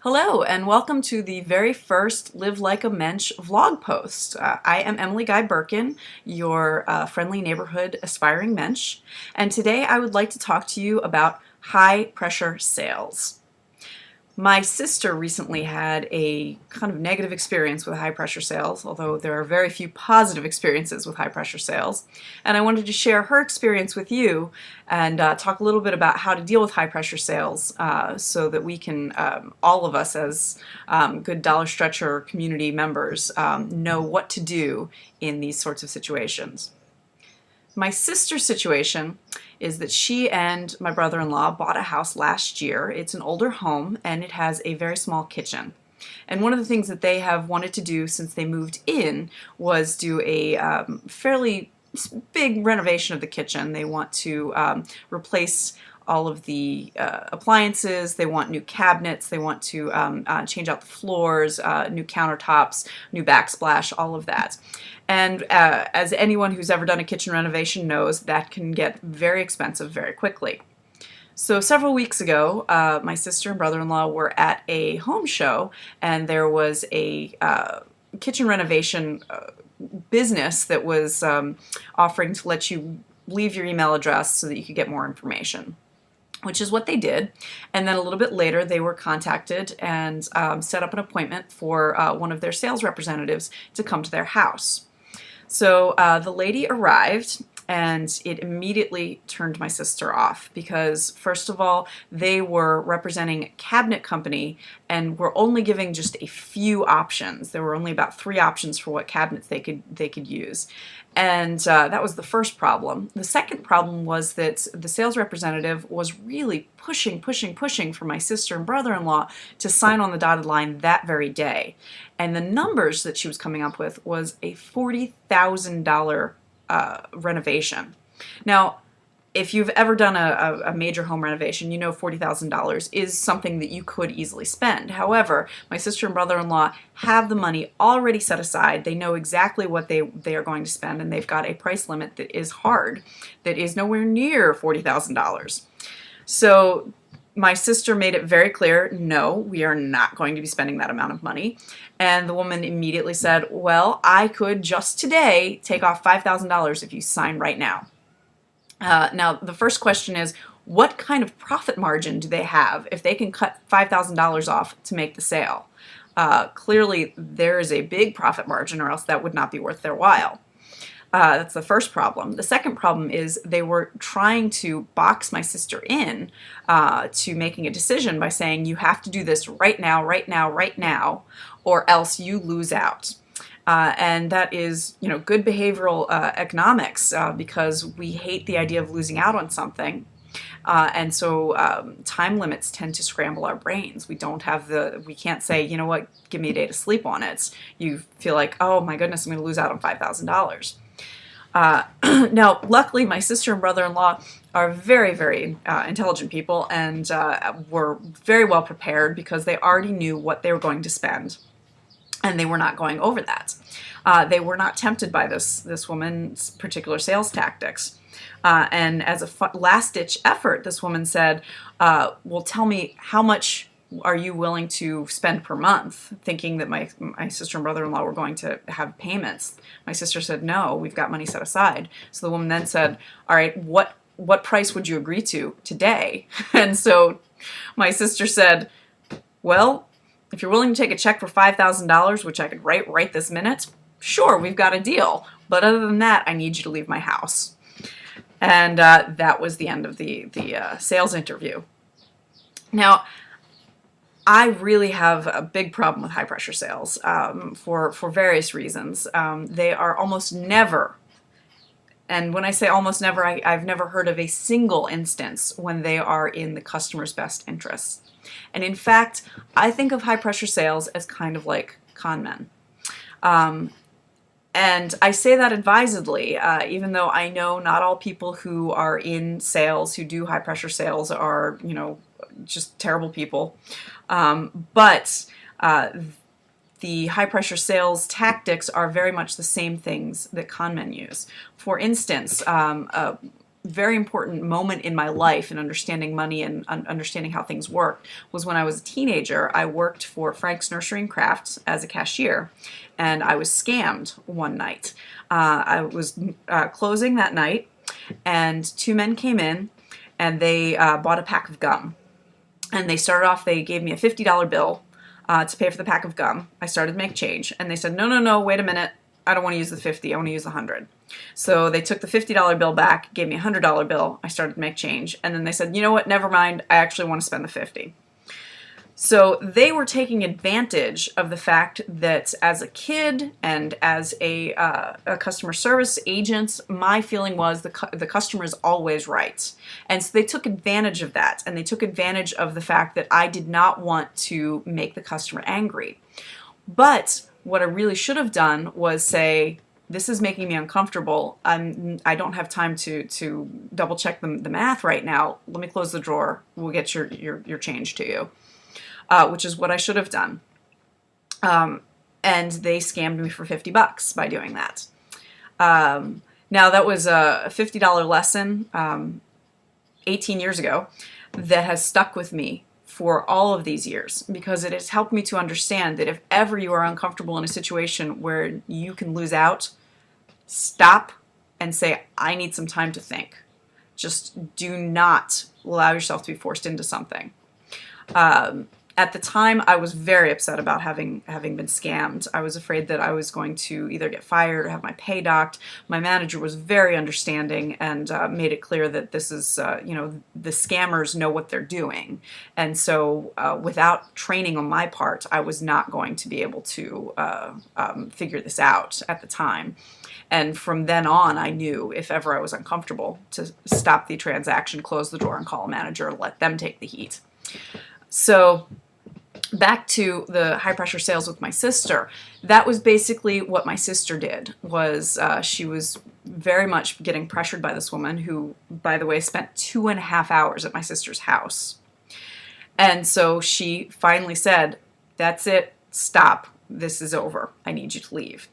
Hello and welcome to the very first Live Like a Mensch vlog post. I am Emily Guy Birken, your friendly neighborhood aspiring mensch, and today I would like to talk to you about high pressure sales. My sister recently had a kind of negative experience with high pressure sales, although there are very few positive experiences with high pressure sales. And I wanted to share her experience with you and talk a little bit about how to deal with high pressure sales so that we can, all of us as good Dollar Stretcher community members, know what to do in these sorts of situations. My sister's situation is that she and my brother-in-law bought a house last year. It's an older home and it has a very small kitchen. And one of the things that they have wanted to do since they moved in was do a fairly big renovation of the kitchen. They want to replace all of the appliances, they want new cabinets, they want to change out the floors, new countertops, new backsplash, all of that. And as anyone who's ever done a kitchen renovation knows, that can get very expensive very quickly. So several weeks ago, my sister and brother-in-law were at a home show, and there was a kitchen renovation business that was offering to let you leave your email address so that you could get more information, which is what they did. And then a little bit later, they were contacted and set up an appointment for one of their sales representatives to come to their house. So the lady arrived, and it immediately turned my sister off because, first of all, they were representing a cabinet company and were only giving just a few options. There were only about 3 options for what cabinets they could use. And that was the first problem. The second problem was that the sales representative was really pushing for my sister and brother-in-law to sign on the dotted line that very day. And the numbers that she was coming up with was a $40,000 renovation. Now, if you've ever done a major home renovation, you know $40,000 is something that you could easily spend. However, my sister and brother-in-law have the money already set aside. They know exactly what they are going to spend, and they've got a price limit that is hard, that is nowhere near $40,000. So my sister made it very clear, no, we are not going to be spending that amount of money. And the woman immediately said, well, I could just today take off $5,000 if you sign right now. Now, the first question is, what kind of profit margin do they have if they can cut $5,000 off to make the sale? Clearly, there is a big profit margin, or else that would not be worth their while. That's the first problem. The second problem is they were trying to box my sister in to making a decision by saying, you have to do this right now, right now, right now, or else you lose out. And that is, good behavioral economics because we hate the idea of losing out on something. And so time limits tend to scramble our brains. We can't say, you know what, give me a day to sleep on it. You feel like, oh my goodness, I'm going to lose out on $5,000. Now, luckily, my sister and brother-in-law are very, very intelligent people and were very well prepared because they already knew what they were going to spend. And they were not going over that. They were not tempted by this woman's particular sales tactics. And as a last-ditch effort, this woman said, well, tell me, how much are you willing to spend per month? Thinking that my sister and brother-in-law were going to have payments. My sister said, no, we've got money set aside. So the woman then said, all right, what price would you agree to today? And so my sister said, well, if you're willing to take a check for $5,000, which I could write right this minute, sure, we've got a deal. But other than that, I need you to leave my house. And that was the end of the sales interview. Now, I really have a big problem with high pressure sales for various reasons. They are almost never, and when I say almost never, I've never heard of a single instance when they are in the customer's best interests. And in fact, I think of high pressure sales as kind of like con men. And I say that advisedly, even though I know not all people who are in sales, who do high pressure sales, are, just terrible people. But the high pressure sales tactics are very much the same things that con men use. For instance, very important moment in my life in understanding money and understanding how things work was when I was a teenager. I worked for Frank's Nursery and Crafts as a cashier, and I was scammed one night. I was closing that night, and two men came in, and they bought a pack of gum. And they started off, they gave me a $50 bill to pay for the pack of gum. I started to make change, and they said, no, no, no, wait a minute. I don't want to use the 50, I want to use the 100. So they took the $50 bill back, gave me a $100 bill, I started to make change, and then they said, you know what, never mind, I actually want to spend the 50. So they were taking advantage of the fact that as a kid and as a customer service agent, my feeling was the customer is always right. And so they took advantage of that, and they took advantage of the fact that I did not want to make the customer angry. But what I really should have done was say, this is making me uncomfortable. I don't have time to double check the math right now. Let me close the drawer. We'll get your change to you. Which is what I should have done. And they scammed me for $50 by doing that. Now that was a $50 lesson 18 years ago that has stuck with me for all of these years, because it has helped me to understand that if ever you are uncomfortable in a situation where you can lose out, stop and say, I need some time to think. Just do not allow yourself to be forced into something. At the time, I was very upset about having been scammed. I was afraid that I was going to either get fired or have my pay docked. My manager was very understanding and made it clear that this is, the scammers know what they're doing. And so without training on my part, I was not going to be able to figure this out at the time. And from then on, I knew if ever I was uncomfortable to stop the transaction, close the door, and call a manager and let them take the heat. So back to the high pressure sales with my sister. That was basically what my sister did. Was she was very much getting pressured by this woman who, by the way, spent 2.5 hours at my sister's house. And so she finally said, that's it, stop, this is over, I need you to leave.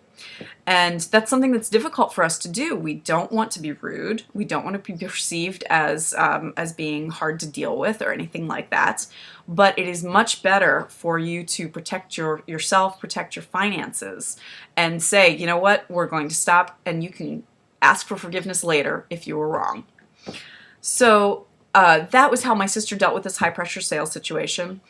And that's something that's difficult for us to do. We don't want to be rude. We don't want to be perceived as being hard to deal with or anything like that. But it is much better for you to protect yourself, protect your finances, and say, you know what, we're going to stop, and you can ask for forgiveness later if you were wrong. So that was how my sister dealt with this high-pressure sales situation.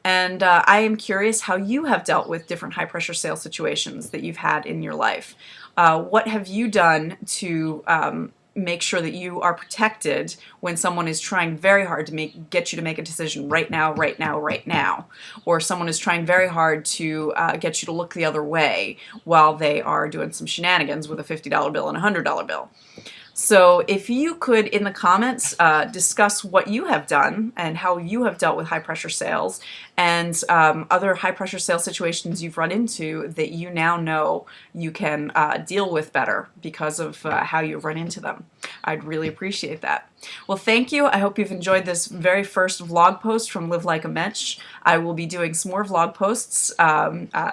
And I am curious how you have dealt with different high-pressure sales situations that you've had in your life. What have you done to make sure that you are protected when someone is trying very hard to get you to make a decision right now, right now, right now, or someone is trying very hard to get you to look the other way while they are doing some shenanigans with a $50 bill and a $100 bill? So if you could, in the comments, discuss what you have done and how you have dealt with high-pressure sales and other high-pressure sales situations you've run into that you now know you can deal with better because of how you've run into them. I'd really appreciate that. Well, thank you. I hope you've enjoyed this very first vlog post from Live Like a Mensch. I will be doing some more vlog posts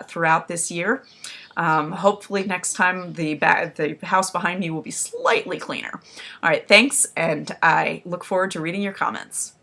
throughout this year. Hopefully next time the house behind me will be slightly cleaner. All right, thanks, and I look forward to reading your comments.